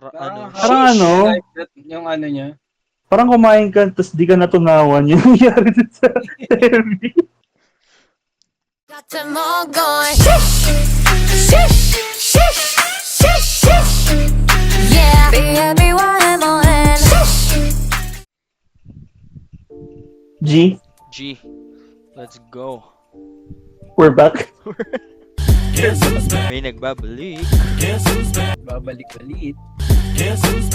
Parang ano, like that, yung ano niya. parang kumain ka tapos di ka natunawan yung nangyari dun sa MV. got them all going. Shish, shish, shish, shish. Yeah, BMBYMON. G, G. Let's go. we're back. May nagbabalik. Babalik ulit.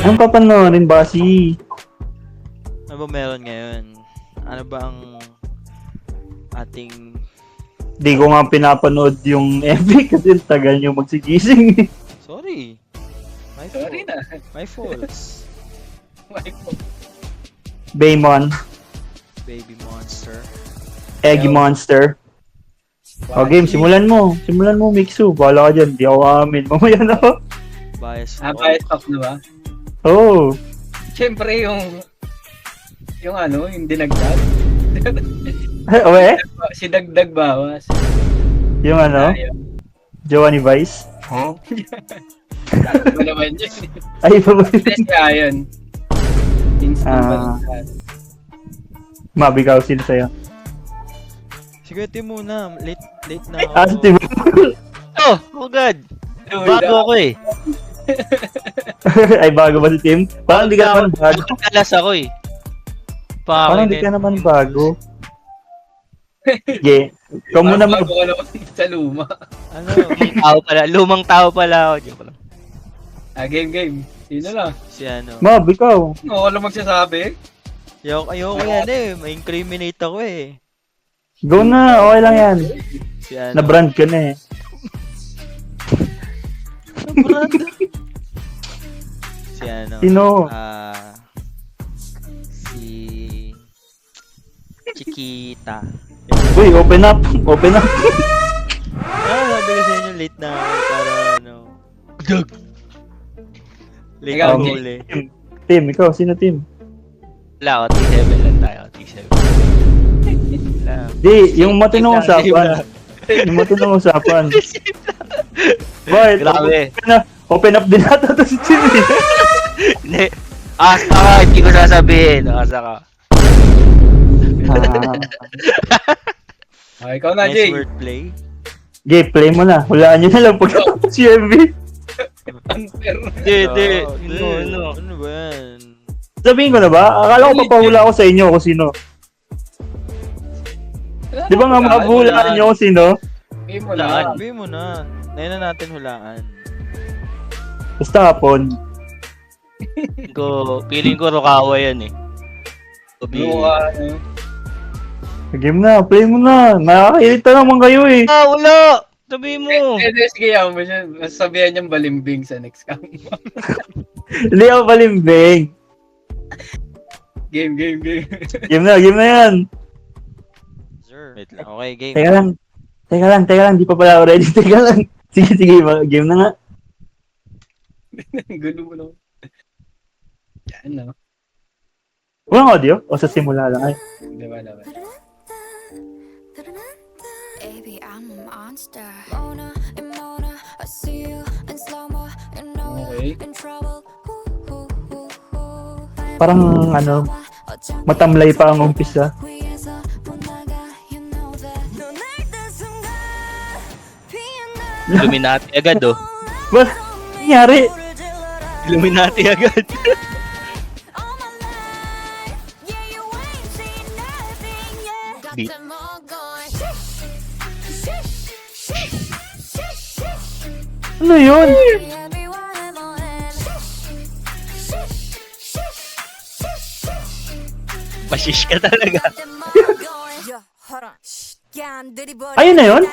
Anong papanoorin ba si... Ano ba meron ngayon? Ano ba ang ating... Di ko nga pinapanood yung MV kasi tagal nyo magsigising. Sorry. My Sorry fault. na. My faults. Baymon, Baby monster. Eggy Monster. O game, simulan mo. Simulan mo, Mixu. Bahala ka dyan. Di ako amin. Mamaya na ako. Bias. Bias talk na ba? Oo. Siyempre yung ano, yung dinagdag. Owe? Si Dagdag Bawas. Yung ano? Ayun. Giovanni Vice? Ano ba naman yun? Ay, pa ba? Hindi si Ayon. Instant Ah. baliktad. Mabikaw sila sa'yo. Sige, Tim muna. Late na Ah, ako. si Tim. Oh God. Bago ako eh. Ay, bago ba si Tim? Parang di ka naman bago. Kalas ako eh. Parang di ka naman bago. Sige. Ikaw muna mag... Bago ka naman sa luma. Ano? Tao pala. Lumang tao pala ako. Joke lang. Game. Sino na? Si ano. Mab, ikaw. Ako lang magsasabi. Ayoko yan eh. Ma-incriminate ako eh. Go na. Okay lang yan. Si ano. Na-brand ka na eh. Na-brand? Si ano. Sino? Si Chiquita. Uy, open up. Open up. Sabi ko sa inyo late na ako para ano. Late Ikaw, ako Jay. huli. Tim, ikaw. Sino Tim? Wala ako, T7 lang tayo. T7. Wala. Di, yung matinong usapan. Yung matinong usapan. Bakit? Grabe. Open up din natin to si Tim. Hindi. Asa ka, hindi ko sasabihin. Asa ka. Ikaw na, Nice Jay. wordplay. Gay, play mo na. Hulaan nyo na lang pagkatapos si MV. Unfair. Hindi. Ano ba yan? Sabihin ko na ba? Akala ko papahula ako sa inyo kung sino. Di ba nga mahulaan nyo kung sino? Game mo Hulaan. na. Sabihin mo na. Ngayon na natin hulaan. Basta hapon. Feeling ko Rokawa yan eh. Game na, play mo na. Nakakairita naman kayo eh. Wala! Sabihin mo! Sige, mo siya. Masasabihan niyang balimbing sa next cam. Hindi ako balimbing. Game. Game na yan. Sir. Wait lang. Okay, game. Teka lang. Di pa pala ako ready. Teka lang. Sige, game na nga. Gulo mo naman. Yan na. Walang audio? O sa simula lang ay. Diba. Baby, I'm a monster. Mona and Mona, I see you in slow-mo. You know Okay. you're in trouble. Parang ano, matamlay pa ang umpisa. 위에서 못 나가, you know that. 너날 든 순간 피어나. Illuminati agad oh. Ba? Nangyari? 불을 질러라. Illuminati agad. All my life, yeah, you ain't seen nothing yet. Got Beat. them all going. Shish, shish, shish, shish. Ano yun? Mashish ka talaga. Ayun na yun?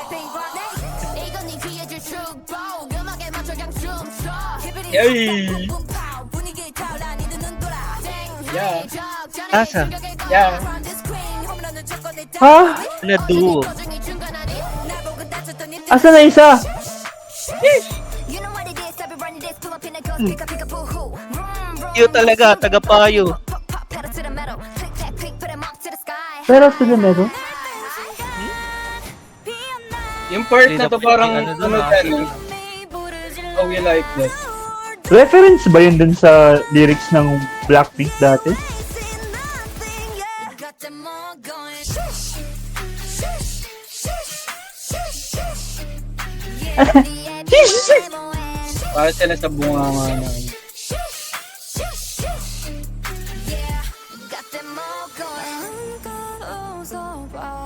Yay! Yeah. Asa? Yeah. Ha? Na duo. Asa na isa? Iyo talaga, tagapayo. Pero sila meron? Yung part na to parang Ano ano doon, Oh, you like that. Reference ba yun dun sa lyrics ng Blackpink dati? Got them all going. Para sila sa bunga nga na. Got them all going.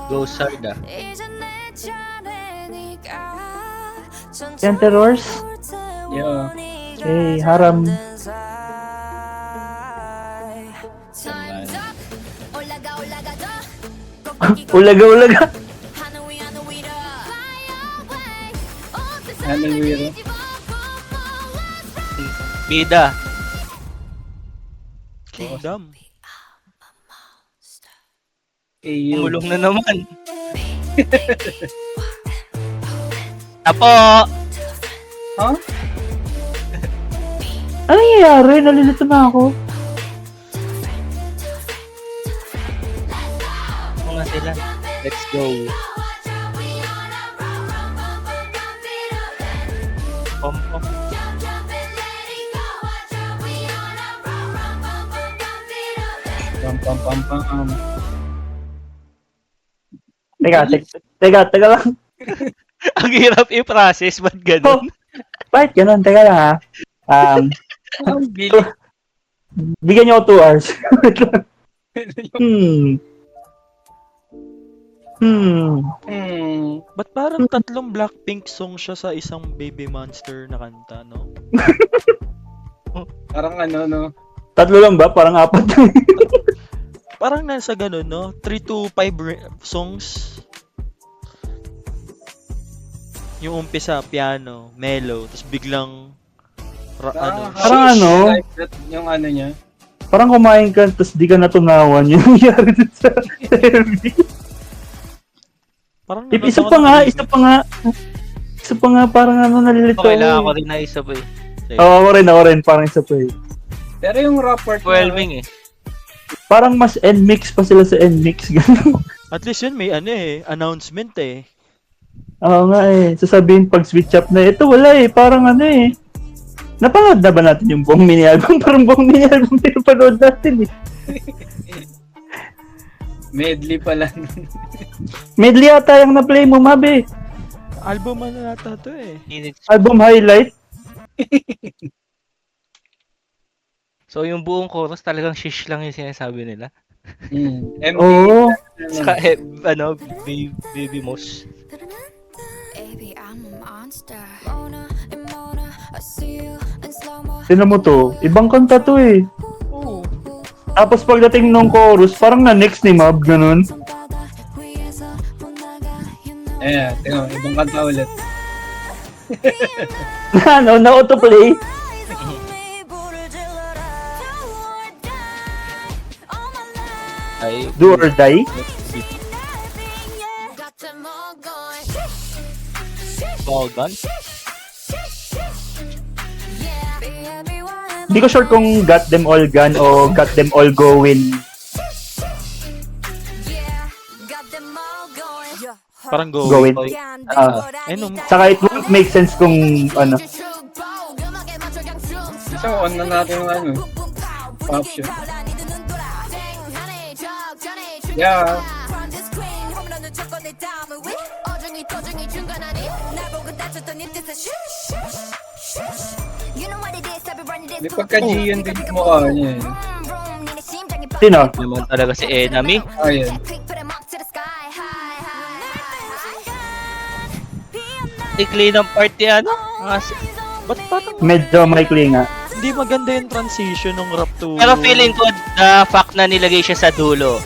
Go hard ah. 이제 내 차례니까 Enterors? Yeah. Hey, haram. Time's up. 올라가 올라가 더. Ulaga. 하늘 위 하늘 위로. Fly away. 온 세상을 Ha늘 wiro. 뒤집어 Bida. Kingdom. AU. Umulong na naman. Apo! Ha? Ano nangyayari? Nalilito na ako. Ano nga sila? Let's go. Pom-pom. Pam pam pam pam. Teka lang. Ang hirap i-process, ba't Oh, ganun? bakit ganun? Teka lang ha. Ang bilis. Bigyan niyo ako 2 hours. Wait lang. Ba't parang tatlong Blackpink song siya sa isang Baby Monster na kanta, no? Parang ano, no? Tatlo lang ba? Parang 4. Parang nasa ganun, no? 3 to 5 songs. Yung umpisa, piano, mellow, tapos biglang Parang ano? Like that, yung ano niya. Parang kumain ka, tapos di ka natunawan. Yung nangyari dun sa MV. parang Isa pa nga, parang ano, nalilito. Okay lang ako rin na isa pa eh. Oo, ako rin, parang isa pa eh. Pero yung rapper Overwhelming eh. Parang mas NMix pa sila sa NMix. Ganun. At least yun may announcement eh. Oo nga eh. Sasabihin pag switch up na, ito wala eh. Parang ano eh. Napanood na ba natin yung buong mini-album? Parang buong mini-album pinapanood natin eh. medley pala. Medley ata yung na-play mo, Mabe. Album ano nata to eh. Album highlight. So yung buong chorus talagang shish lang yung sinasabi nila. MV. Oo. Saka baby moss. Baby, I'm a monster. Mona and Mona, I see you in slow-mo. Tinan mo to. Ibang kanta to eh. Oo. Tapos pagdating nung chorus, parang na-next ni Mab, ganun. 손바닥 위에서 못 나가, you know. Ayan, tingnan mo, ibang kanta ulit. Ano, na-autoplay. Eyes on me, 불을 질러라. Do or die, all my life. Ay, Do or die. Nothing, yeah. Got them all going. Bogan. Yeah, be everyone. Hindi ko sure kung got them all gone o got them all going. Yeah, got them all going. Yeah. Parang go. Going. Saka it won't make sense kung ano. So, on na natin yung ano. Pop siya. Yeah. May pagka-G yun din yung mukha niya eh. Sino? Naman talaga si Enemy. Ayan. Ikli ng party ano? Ba't parang Medyo maikli nga. hindi maganda yung transition ng rap to... Pero feeling ko the fact na nilagay siya sa dulo.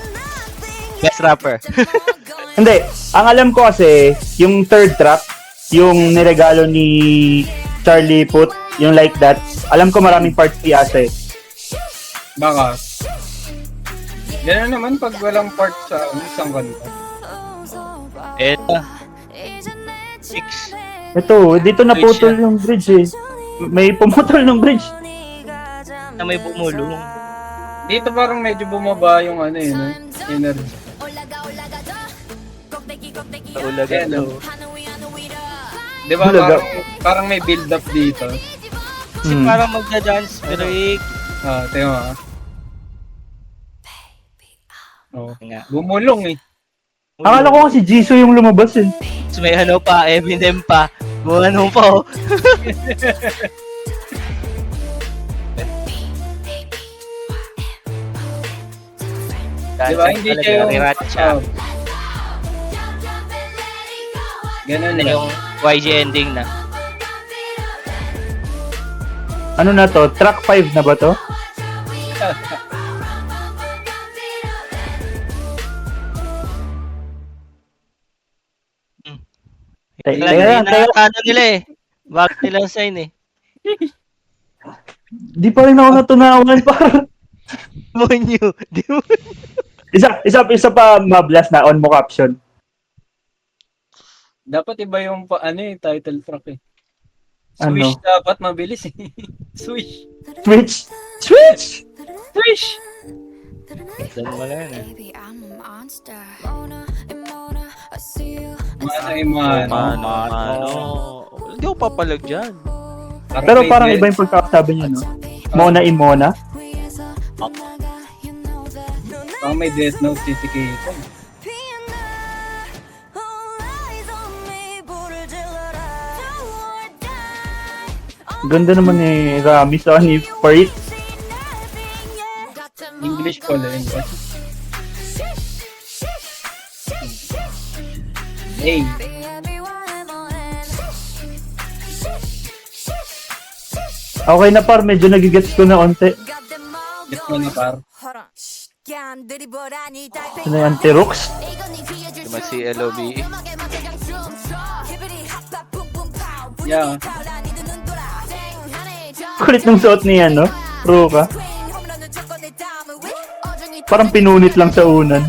Best rapper. Hindi. Ang alam ko kasi, yung third track, yung niregalo ni Charlie Puth, yung Like That, alam ko maraming parts asa eh. Baka. Gano'n naman pag walang part sa isang kanta. Eto. Six. Ito, dito naputol yung bridge eh. May pumutol ng bridge. Na may bumulong. Dito parang medyo bumaba yung ano eh, no? Energy. Ulaga Ayan, daw. Di ba Ulaga. parang may build up dito? Si parang magda-dance break. Tayo nga. Oh, Nga. bumulong eh. Akala ko nga si Jisoo yung lumabas eh. So may ano pa, Eminem pa. Ano pa oh. Diba? Hindi siya yung... Riracha. Oh, ganun Ano lang. yung YG ending na. Ano na to? Track 5 na ba to? Kailan ano nila eh. Bakit nila sign eh. Di pa rin ako natunawan para. Monyo. Di mo. Isa pa mablas na on mo caption. Dapat iba yung title track eh. Ano? Swish dapat mabilis eh. Swish. Switch! Switch! Swish! Doon mo lang eh. Baby, I'm a monster. Mona, Mona, I see you. Mano. Hindi ako papalag dyan. Pero parang iba yung pagkakasabi niya, no? Mona Imona. Parang may Death Note si Kate. Ganda naman ni Rami sa ni Farit. English pala yun. Hey, Okay na par, medyo nagigets ko na onte. get mo na par. Ano yung anti-rooks? Diba si LOB? Yeah. Kulit ng suot niya, no? Ruka. Parang pinunit lang sa unan.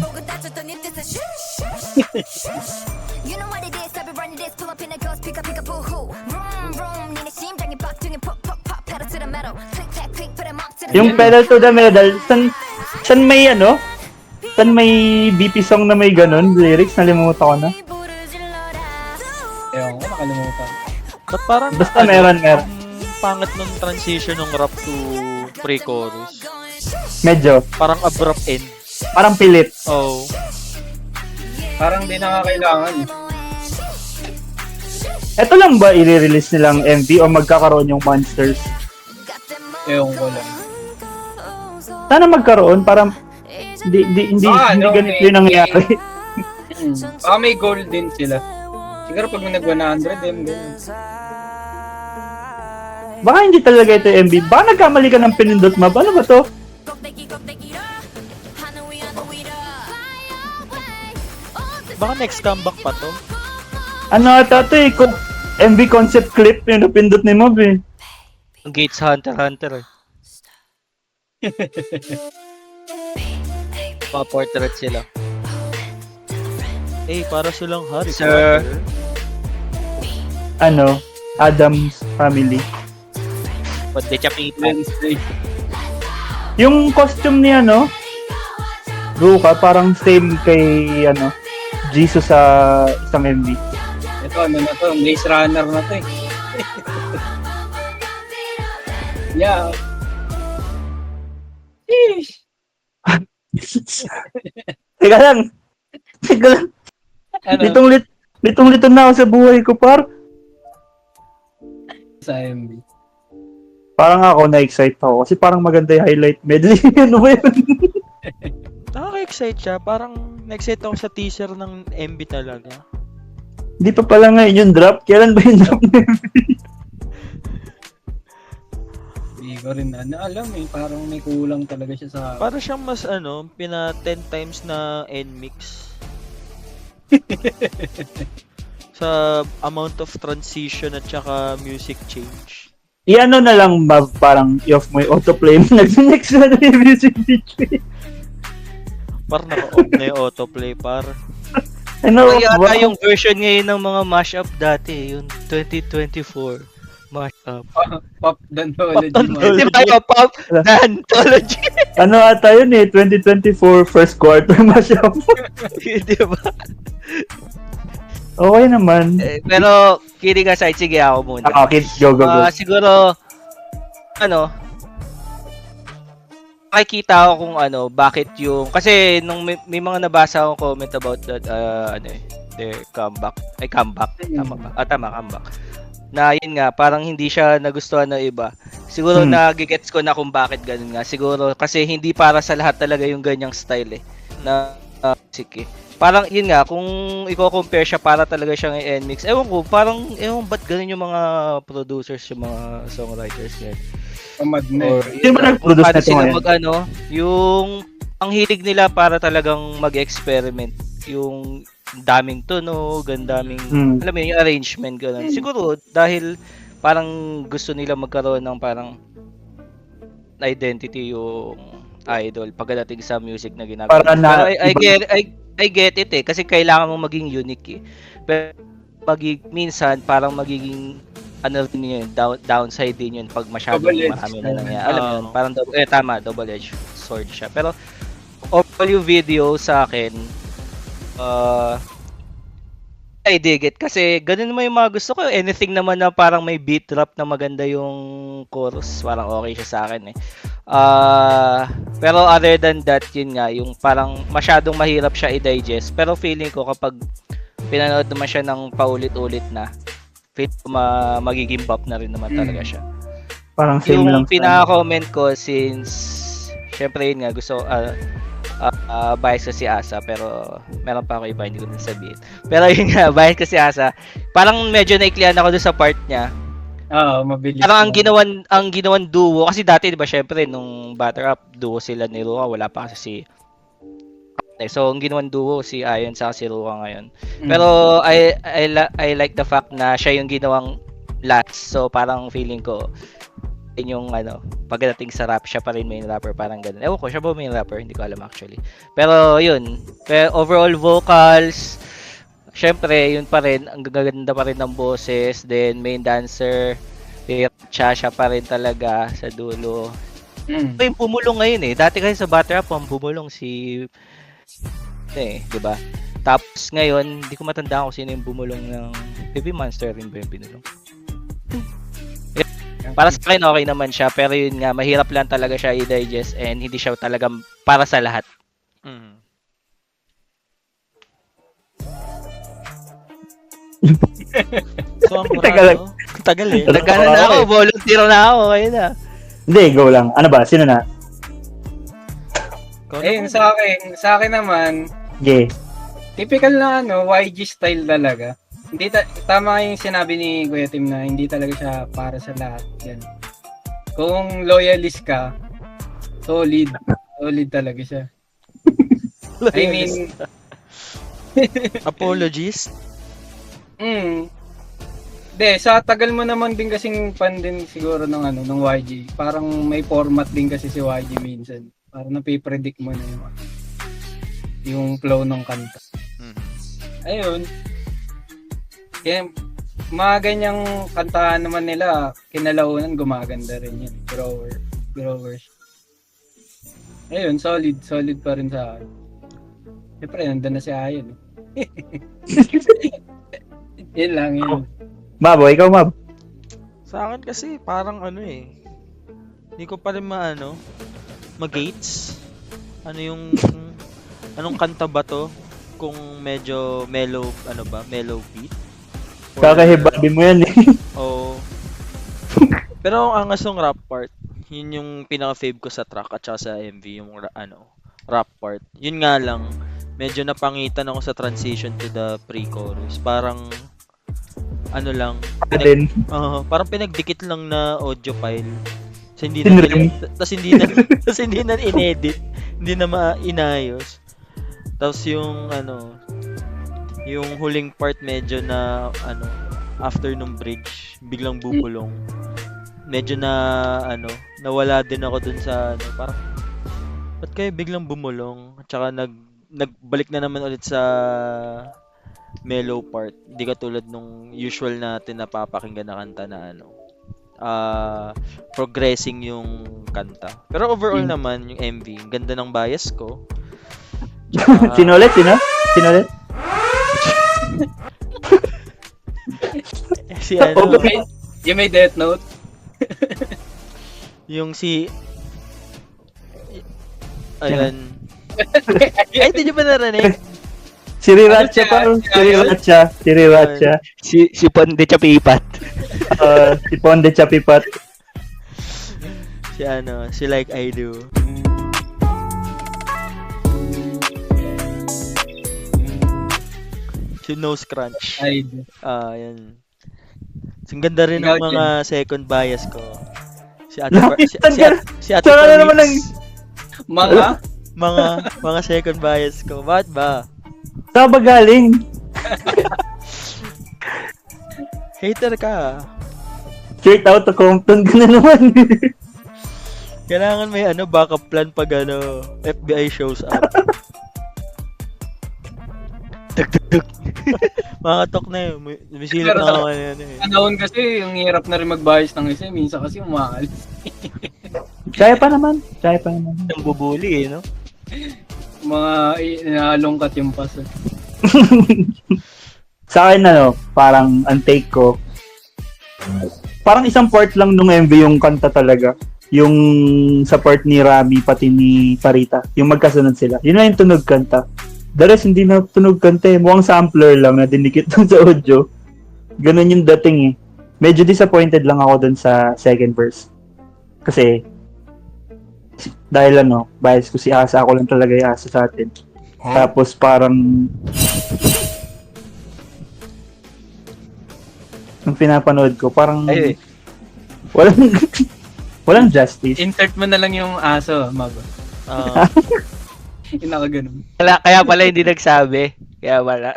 You know what it is, I've been running this, pull up in a ghost, pick up, boo-hoo. Vroom, vroom, 니네 심장이 빡 pop, pop, pop, pedal to the metal. Click, clack, click, put 'em up to the Yung pedal to the metal, san may ano? San may BP song na may ganun? Lyrics, nalimutan ko na. Ewan ko, nakalimutan. Ba't parang Basta meron. ang pangit nung transition ng rap to pre-chorus. Medyo. Parang abrupt end. Parang pilit. Oh. Parang di nakakailangan eh. Ito lang ba i-release nilang MV o magkakaroon yung Monsters? Ewan ko lang. Sana magkaroon para hindi ganito yung nangyayari. Baka may goal din sila. Siguro pag nag 100 din. Baka hindi talaga ito yung MV. Baka nagkamali ka ng pinindot map. Ano ba to? Baka next comeback pa to. Ano ata ito eh? MV concept clip yung napindot ni Mob eh. Ang Gates Hunter eh. Pa-portrait sila. Eh, para silang Harry Sir. Potter. Ano? Adam's Family. Pwede chapita. Wednesday. Yung costume ni ano? Ruka, parang same kay ano? Jesus sa isang MV. Ito, ano na to? Maze Runner na to eh. Yeah. Sheesh. Teka lang. Ano? Litong-lito na ako sa buhay ko, par. Sa MB. Parang ako na-excite ako kasi parang maganda yung highlight medley. Ano ba yun? Nakaka-excite siya. Parang na-excite ako sa teaser ng MB talaga. Hindi pa pala ngayon yung drop. Kailan ba yung drop na MV? Hindi ko rin alam eh. Parang may kulang talaga siya sa... Para siyang mas pina 10 times na NMIX. Sa amount of transition at saka music change. I-ano na lang, Mav, parang i-off mo yung autoplay. Nag-next na yung music video. Par naka-off na yung autoplay, par. Ano, Yata yung version ngayon ng mga mashup dati, yung 2024 mashup. Pop Dantology. Di ba yung Pop Dantology? ano ata yun eh, 2024 first quarter mashup. Di ba? Okay naman. Pero, kidding aside, sige ako muna. Okay, go. Siguro, ano, nakikita ko kung ano, bakit yung, kasi nung may mga nabasa akong comment about that, their comeback, tama ba? Tama, comeback. Na yun nga, parang hindi siya nagustuhan ng iba. Siguro nagigets ko na kung bakit ganun nga. Siguro kasi hindi para sa lahat talaga yung ganyang style na music Parang yun nga, kung i-compare siya para talaga siyang NMIX, ewan ko, parang, ba't ganun yung mga producers, yung mga songwriters ngayon. Pamad na Or, sino ba nag-produce Paano na ito sila ngayon? yung ang hilig nila para talagang mag-experiment. Yung daming tunog, ang daming, alam mo yun, yung arrangement, gano'n. Siguro, dahil parang gusto nila magkaroon ng parang identity yung idol pagdating sa music na ginagawa. Para na- Pero I get it kasi kailangan mo maging unique Pero minsan parang magiging ano rin yun, downside din yun pag masyadong Double-edged. marami na nangyayari. Alam mo yun, parang tama, double-edged sword siya. Pero overall yung video sa akin, I dig it kasi ganun naman yung mga gusto ko. Anything naman na parang may beat drop na maganda yung chorus, parang okay siya sa akin Pero other than that, yun nga, yung parang masyadong mahirap siya i-digest. Pero feeling ko kapag pinanood naman siya ng paulit-ulit na, feeling ko magiging bop na rin naman talaga siya. Parang same lang. Yung pinaka-comment ko since, syempre yun nga, gusto, bias ko si Asa, pero meron pa ako iba, hindi ko na sabihin. Pero yun nga, bias ko si Asa. Parang medyo naiklian ako doon sa part niya. Oo, mabilis. Parang ang ginawan duo, kasi dati, di ba, syempre, nung Batter Up, duo sila ni Ruka, wala pa kasi si... So, ang ginawan duo, si Ayon sa si Ruka ngayon. Pero, I like the fact na siya yung ginawang last. So, parang feeling ko, yung pagdating sa rap, siya pa rin main rapper, parang ganun. Ewan ko, siya ba main rapper? Hindi ko alam actually. Pero yun, overall vocals, syempre, yun pa rin, ang gaganda pa rin ng boses, then main dancer, siya pa rin talaga sa dulo. Yung bumulong ngayon dati kasi sa Batter Up, ang bumulong si di ba? Tapos ngayon, hindi ko matandaan kung sino yung bumulong ng Baby Monster rin ba yung binulong? Para sa akin, okay naman siya. Pero yun nga, mahirap lang talaga siya i-digest and hindi siya talagang para sa lahat. So, ang Tagal. tagal Nagkano na ako, volunteer na ako. Kaya na. Hindi, go lang. Ano ba? Sino na? Sa akin naman, Yeah. typical na YG style talaga. Hindi tama yung sinabi ni Kuya Tim na hindi talaga siya para sa lahat. Yan. Kung loyalist ka, solid talaga siya. I mean, Apologies. sa tagal mo naman din kasing fan din siguro ng YG. Parang may format din kasi si YG minsan. Parang napipredict mo na yung flow ng kanta. Ayun. Kaya, mga ganyang kantahan naman nila, kinalaunan, gumaganda rin yan. Growers. Ayun, solid pa rin sa akin. Siyempre, nandun na si Ayon. Yun lang yun. Mab, ikaw Mab. Sa akin kasi, parang hindi ko pa rin mag-gates. Anong kanta ba to? Kung medyo mellow, mellow beat? Kakahibabi mo yan Oo. Pero ang angas ng rap part, yun yung pinaka-fave ko sa track at saka sa MV, yung rap part. Yun nga lang, medyo napangitan ako sa transition to the pre-chorus. Parang, parang pinagdikit lang na audio file. Tapos hindi na inedit, hindi na inayos. Tapos yung yung huling part medyo na after nung bridge biglang bubulong. Medyo na nawala din ako dun sa parang ba't kayo biglang bumulong at saka nagbalik na naman ulit sa mellow part. Hindi katulad nung usual natin napapakinggan na kanta na progressing yung kanta. Pero overall naman yung MV, ang ganda ng bias ko. Sino ulit? Si Yung may Death Note. Yung si... Ayan. Ay, hindi nyo ba narinig? Sriracha pa. Ano Sriracha. Si Ponde Chapipat. Si Ponde Chapipat. Si Like I Do. Si Nose Crunch. Ay, Yan. Ang ganda rin ng Ikaw, mga second bias ko. Si Ate si Ate Saka na naman Pamix. mga Mga second bias ko. Bakit ba? Saan ba galing? Hater ka. Straight out to Compton ka na naman. Kailangan may backup plan pag FBI shows up. Tug. Makatok na yun. May silip Pero na sa- ako yan eh. panahon kasi, yung hirap na rin magbayos ng isa. Minsan kasi umaalis. Kaya pa naman. Ang bubuli no? Mga inaalongkat yung paso. Sa akin parang ang take ko, parang isang part lang nung MV yung kanta talaga. Yung sa part ni Rami pati ni Parita. Yung magkasunod sila. Yun na yung tunog kanta. The rest hindi na tunog kanta eh. Mukhang sampler lang na dinikit dun sa audio. Ganun yung dating eh. Medyo disappointed lang ako dun sa second verse. Kasi, dahil bias ko si Asa, ako lang talaga yung Asa sa atin. Tapos parang, nung pinapanood ko, parang, Ay, walang justice. Insert mo na lang yung aso, Mag. Ah, Yung nakaganon. Kaya pala hindi nagsabi. Kaya wala.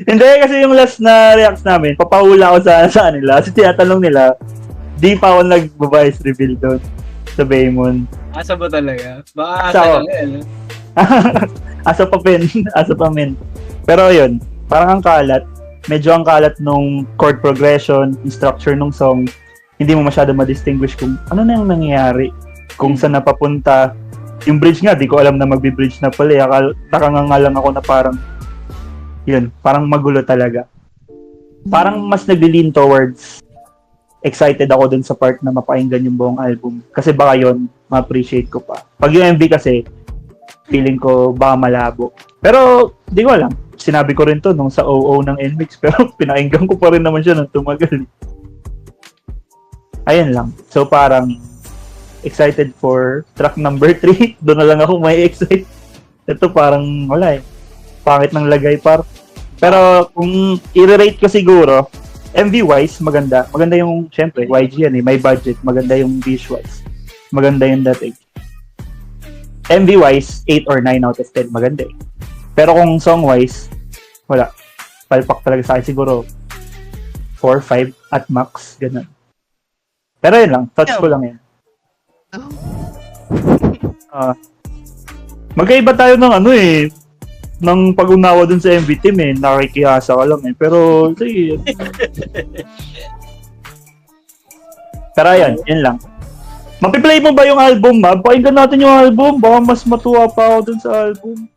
Hindi, kasi yung last na reacts namin, papahula ako sa nila. Kasi tinatanong nila, di pa ako nag-bias reveal doon sa Baymon. Asa ba talaga? Baka asa Asa. lang yan. Asa pa men. Pero yun, parang ang kalat. Medyo ang kalat nung chord progression, yung structure nung song. Hindi mo masyado ma-distinguish kung ano na yung nangyayari. Kung saan napapunta. Yung bridge nga, di ko alam na magbi-bridge na pala. Nakanganga lang ako na parang, yun, parang magulo talaga. Parang mas nagli-lean towards excited ako dun sa part na mapakinggan yung buong album. Kasi baka yun, ma-appreciate ko pa. Pag yung MV kasi, feeling ko baka malabo. Pero, di ko alam. Sinabi ko rin to nung sa OO ng NMIX, pero pinakinggan ko pa rin naman siya nung tumagal. Ayun lang. So parang, excited for track number 3. Doon na lang ako may excite. Ito parang wala eh. Pangit ng lagay par. Pero kung i-rate ko siguro, MV-wise, maganda. Maganda yung, syempre, YG yan eh. May budget. Maganda yung visuals. Maganda yung dating. MV-wise, 8 or 9 out of 10. Maganda eh. Pero kung song-wise, wala. Palpak talaga sa akin. Siguro 4, 5 at max. Ganun. Pero yun lang. Touch ko lang yan. Magkaiba tayo ng ng pag-unawa dun sa MV team eh. Nakikihasa ka lang eh. Pero, sige. Pero ayan, yun lang. Mapiplay mo ba yung album, Mab? Pakinggan natin yung album. Baka mas matuwa pa ako dun sa album.